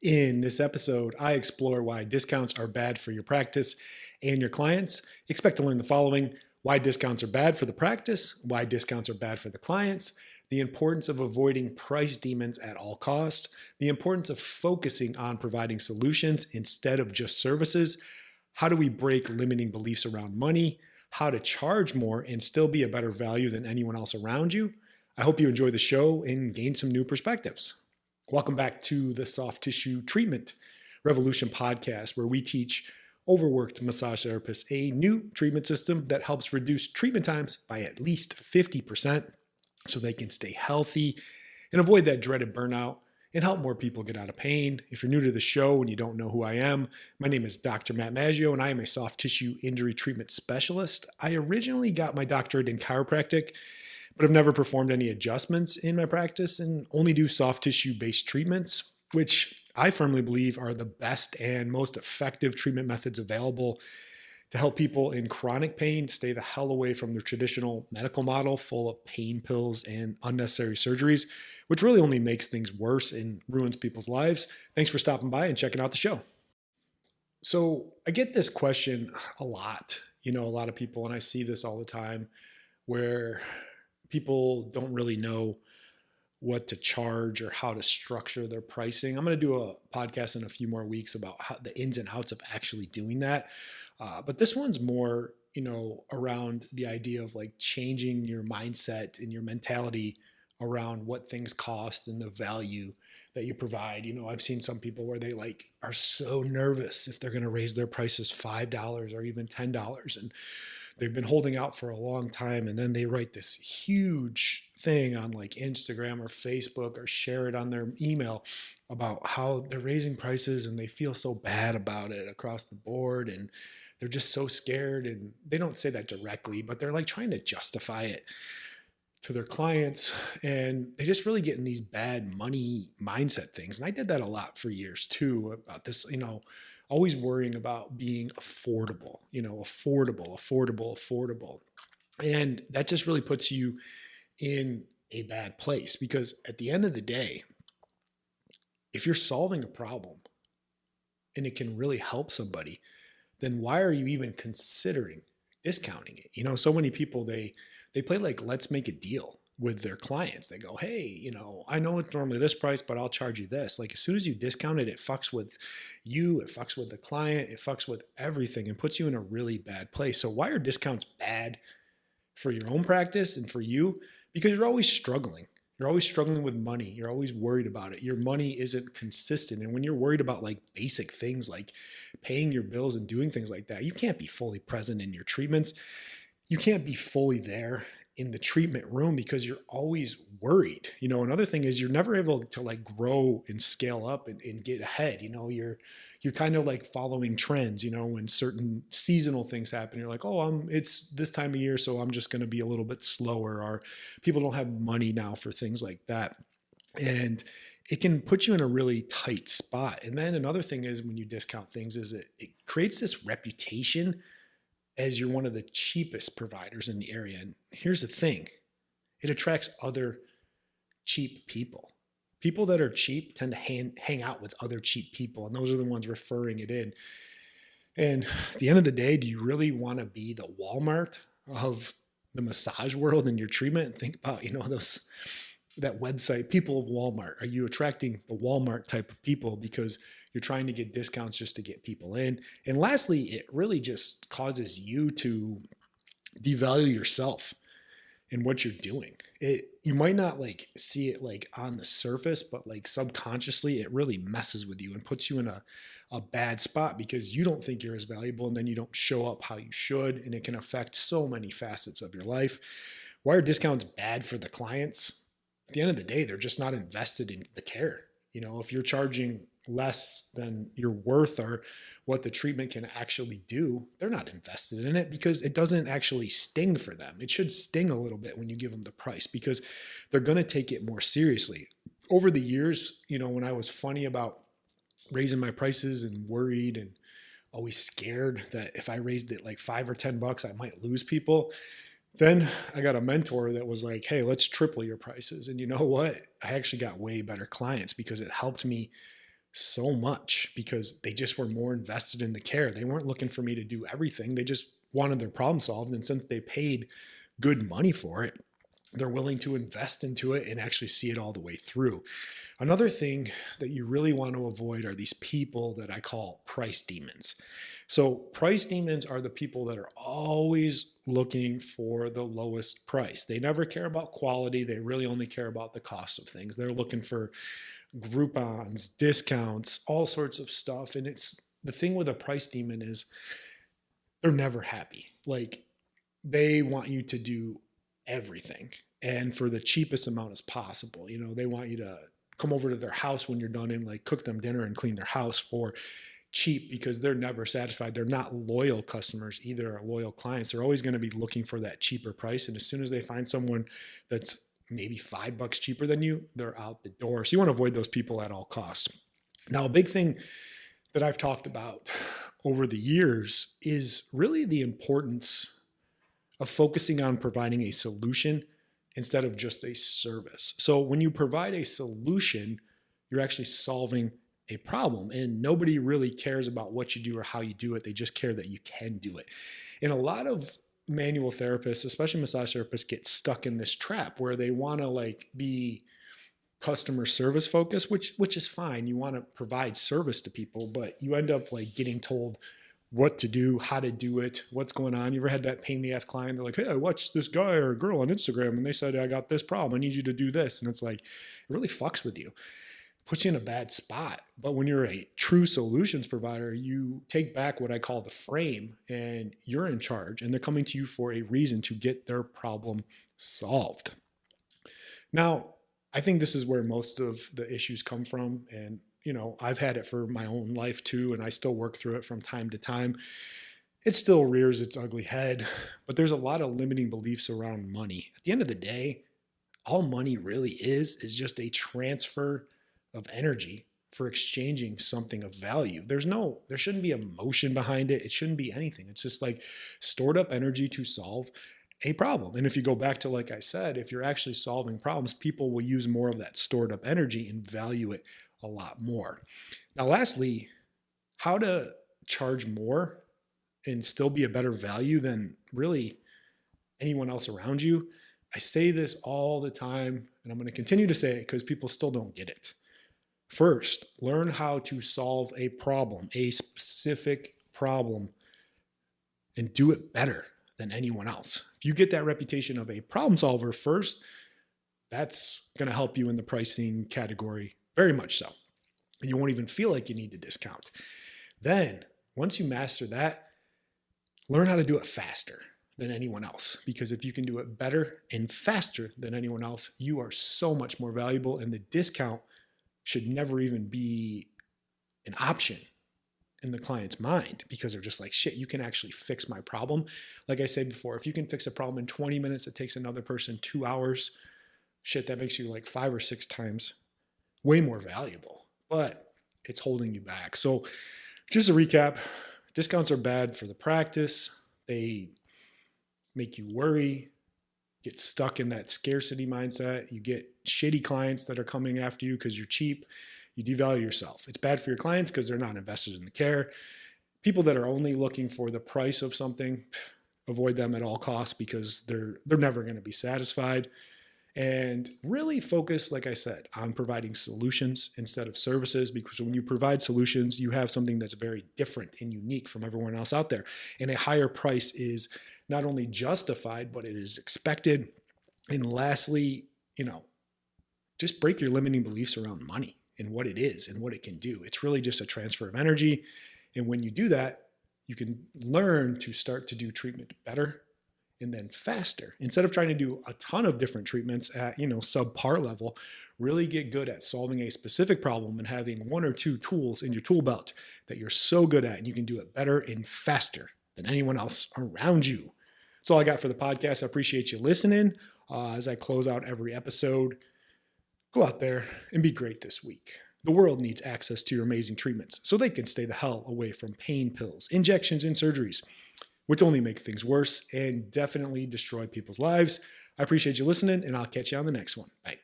In this episode, I explore why discounts are bad for your practice and your clients. Expect to learn the following: why discounts are bad for the practice, why discounts are bad for the clients, the importance of avoiding price demons at all costs, the importance of focusing on providing solutions instead of just services, how do we break limiting beliefs around money, how to charge more and still be a better value than anyone else around you. I hope you enjoy the show and gain some new perspectives. Welcome back to the Soft Tissue Treatment Revolution podcast, where we teach overworked massage therapists a new treatment system that helps reduce treatment times by at least 50% so they can stay healthy and avoid that dreaded burnout and help more people get out of pain. If you're new to the show and you don't know who I am, my name is Dr. Matt Maggio, and I am a soft tissue injury treatment specialist. I originally got my doctorate in chiropractic, but I've never performed any adjustments in my practice and only do soft tissue-based treatments, which I firmly believe are the best and most effective treatment methods available to help people in chronic pain stay the hell away from the traditional medical model full of pain pills and unnecessary surgeries, which really only makes things worse and ruins people's lives. Thanks for stopping by and checking out the show. So I get this question a lot, a lot of people, and I see this all the time, where people don't really know what to charge or how to structure their pricing. I'm going to do a podcast in a few more weeks about the ins and outs of actually doing that. But this one's more, around the idea of like changing your mindset and your mentality around what things cost and the value that you provide. I've seen some people where they are so nervous if they're going to raise their prices $5 or even $10, and they've been holding out for a long time, and then they write this huge thing on Instagram or Facebook or share it on their email about how they're raising prices and they feel so bad about it across the board, and they're just so scared. And they don't say that directly, but they're trying to justify it to their clients, and they just really get in these bad money mindset things. And I did that a lot for years too, about this, always worrying about being affordable, affordable. And that just really puts you in a bad place, because at the end of the day, if you're solving a problem and it can really help somebody, then why are you even considering discounting it? So many people, they play let's make a deal with their clients. They go, hey, I know it's normally this price, but I'll charge you this. As soon as you discount it, it fucks with you, it fucks with the client, it fucks with everything and puts you in a really bad place. So why are discounts bad for your own practice and for you? Because you're always struggling. You're always struggling with money. You're always worried about it. Your money isn't consistent. And when you're worried about basic things like paying your bills and doing things like that, you can't be fully present in your treatments. You can't be fully there in the treatment room because you're always worried. Another thing is you're never able to grow and scale up and get ahead. You're kind of following trends, when certain seasonal things happen, you're like, oh, it's this time of year, so I'm just going to be a little bit slower, or people don't have money now for things like that. And it can put you in a really tight spot. And then another thing is when you discount things is it creates this reputation as you're one of the cheapest providers in the area. And here's the thing, it attracts other cheap people. People that are cheap tend to hang out with other cheap people, and those are the ones referring it in. And at the end of the day, do you really want to be the Walmart of the massage world in your treatment? And think about, that website, People of Walmart. Are you attracting the Walmart type of people because you're trying to get discounts just to get people in? And lastly, it really just causes you to devalue yourself and what you're doing. You might not see it on the surface, but subconsciously it really messes with you and puts you in a bad spot because you don't think you're as valuable, and then you don't show up how you should, and it can affect so many facets of your life. Why are discounts bad for the clients? At the end of the day, they're just not invested in the care. If you're charging less than your worth or what the treatment can actually do, they're not invested in it because it doesn't actually sting for them. It should sting a little bit when you give them the price because they're going to take it more seriously. Over the years, when I was funny about raising my prices and worried and always scared that if I raised it $5 or $10, I might lose people, Then I got a mentor that was like, hey, let's triple your prices. And you know what? I actually got way better clients because it helped me so much because they just were more invested in the care. They weren't looking for me to do everything. They just wanted their problem solved. And since they paid good money for it, they're willing to invest into it and actually see it all the way through. Another thing that you really want to avoid are these people that I call price demons. So price demons are the people that are always looking for the lowest price. They never care about quality. They really only care about the cost of things. They're looking for Groupons, discounts, all sorts of stuff. And it's the thing with a price demon is they're never happy. Like, they want you to do everything and for the cheapest amount as possible. You know, they want you to come over to their house when you're done and like cook them dinner and clean their house for cheap because they're never satisfied. They're not loyal customers either, or loyal clients. They're always going to be looking for that cheaper price. And as soon as they find someone that's maybe $5 cheaper than you, they're out the door. So you want to avoid those people at all costs. Now, a big thing that I've talked about over the years is really the importance of focusing on providing a solution instead of just a service. So when you provide a solution, you're actually solving a problem, and nobody really cares about what you do or how you do it. They just care that you can do it. And a lot of manual therapists, especially massage therapists, get stuck in this trap where they want to like be customer service focused, which is fine. You want to provide service to people, but you end up like getting told what to do, how to do it, what's going on. You ever had that pain in the ass client? They're like, hey, I watched this guy or girl on Instagram and they said, I got this problem. I need you to do this. And it's like, it really fucks with you, puts you in a bad spot. But when you're a true solutions provider, you take back what I call the frame and you're in charge and they're coming to you for a reason to get their problem solved. Now, I think this is where most of the issues come from. And you know, I've had it for my own life too, and I still work through it from time to time. It still rears its ugly head, but there's a lot of limiting beliefs around money. At the end of the day, all money really is just a transfer of energy for exchanging something of value. There shouldn't be emotion behind it. It shouldn't be anything. It's just like stored up energy to solve a problem. And if you go back to, like I said, if you're actually solving problems, people will use more of that stored up energy and value it a lot more. Now, lastly, how to charge more and still be a better value than really anyone else around you. I say this all the time, and I'm going to continue to say it because people still don't get it. First, learn how to solve a problem, a specific problem, and do it better than anyone else. If you get that reputation of a problem solver first, that's going to help you in the pricing category. Very much so. And you won't even feel like you need to discount. Then, once you master that, learn how to do it faster than anyone else. Because if you can do it better and faster than anyone else, you are so much more valuable. And the discount should never even be an option in the client's mind because they're just like, shit, you can actually fix my problem. Like I said before, if you can fix a problem in 20 minutes, it takes another person 2 hours. Shit, that makes you like 5 or 6 times way more valuable, but it's holding you back. So just a recap, discounts are bad for the practice. They make you worry, get stuck in that scarcity mindset. You get shitty clients that are coming after you because you're cheap. You devalue yourself. It's bad for your clients because they're not invested in the care. People that are only looking for the price of something, avoid them at all costs because they're never going to be satisfied. And really focus, like I said, on providing solutions instead of services, because when you provide solutions, you have something that's very different and unique from everyone else out there. And a higher price is not only justified, but it is expected. And lastly, just break your limiting beliefs around money and what it is and what it can do. It's really just a transfer of energy. And when you do that, you can learn to start to do treatment better and then faster. Instead of trying to do a ton of different treatments at, subpar level, really get good at solving a specific problem and having 1 or 2 tools in your tool belt that you're so good at and you can do it better and faster than anyone else around you. That's all I got for the podcast. I appreciate you listening. As I close out every episode, go out there and be great this week. The world needs access to your amazing treatments so they can stay the hell away from pain pills, injections, and surgeries, which only make things worse and definitely destroy people's lives. I appreciate you listening, and I'll catch you on the next one. Bye.